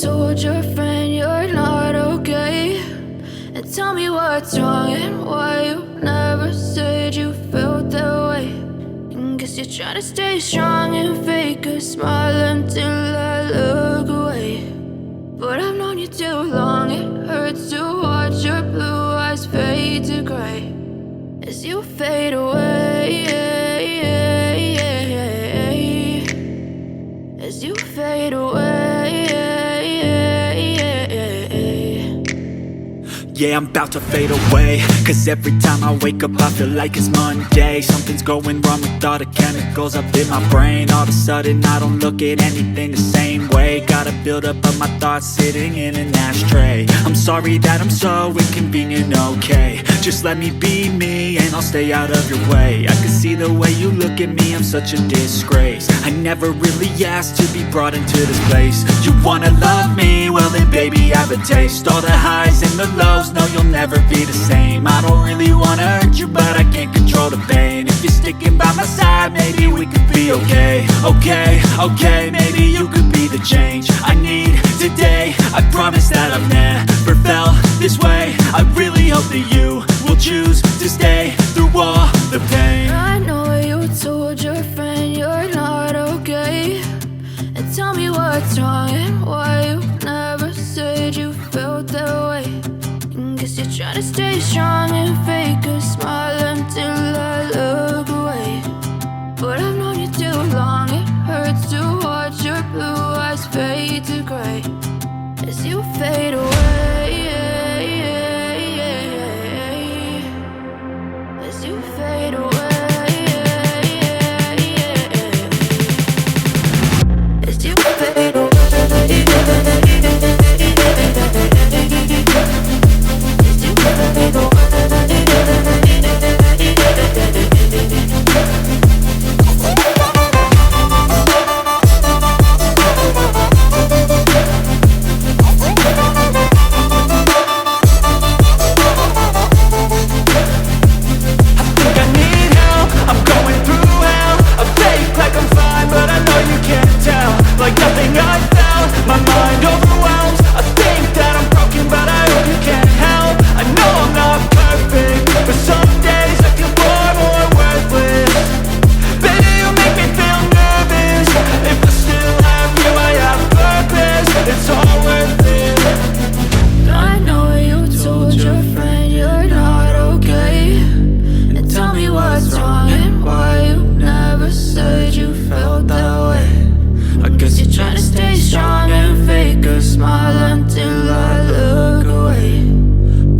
told your friend you're not okay, and tell me what's wrong and why you never said you felt that way. And guess you're trying to stay strong and fake a smile until I look away. But I've known you too long, it hurts to watch your blue eyes fade to gray as you fade away, as you fade away. Yeah, I'm about to fade away, cause every time I wake up I feel like it's Monday. Something's going wrong with all the chemicals up in my brain. All of a sudden I don't look at anything the same way. Gotta build up of my thoughts sitting in an ashtray. I'm sorry that I'm so inconvenient, okay. Just let me be me and I'll stay out of your way. I can see the way you look at me, I'm such a disgrace. I never really asked to be brought into this place. You wanna love me? Well then baby I have a taste. All the highs and the lows, no you'll never be the same. I don't really wanna hurt you but I can't control the pain. If you're sticking by my side maybe we could be okay. Okay, maybe you could be the change I need today. I promise that I've never felt this way. I really hope that you will choose to stay through all the pain. I know you told your friend you're not okay, and tell me what's wrong and why you never said you felt that way. And guess you're trying to stay strong and fake a smile until I look away. But I've known you too long, it hurts to watch your blue eyes fade to gray as you fade away, as you fade away, as you fade away. Like nothing I felt, my mind overwhelms. I think that I'm broken but I hope you can't help. I know I'm not perfect, but some days I feel far more worthless. Baby, you make me feel nervous. If I still have you, I have purpose. It's all worth it. I know you told your friend you're not okay, and tell me what's wrong and why you never said you felt that way. I guess you're trying to stay strong and fake a smile until I look away.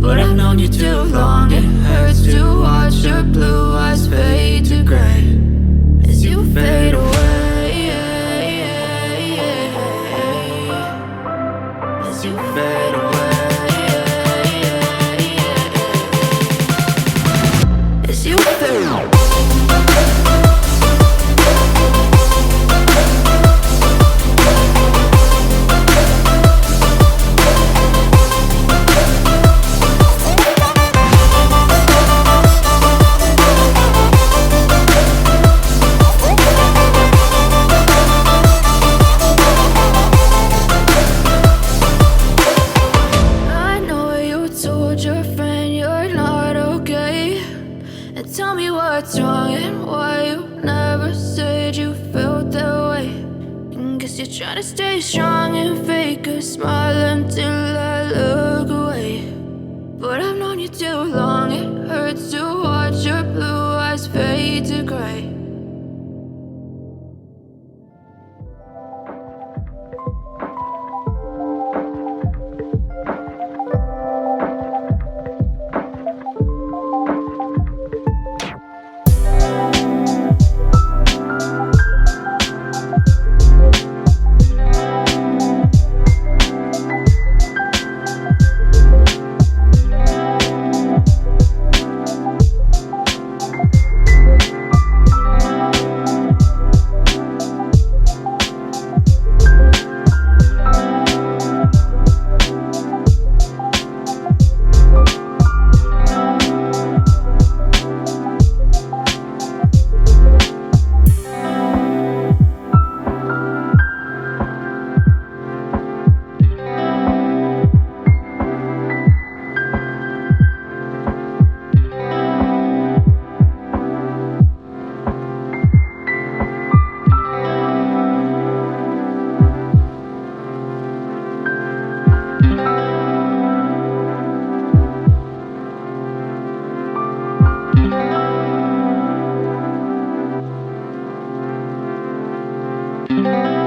But I've known you too long, it hurts to watch your blue eyes fade to gray as you fade away, as you fade away, as you fade away. Tell me what's wrong and why you never said you felt that way. And guess you're trying to stay strong and fake a smile until I look away. But I've known you too long, it hurts to watch your blue eyes fade to gray. you.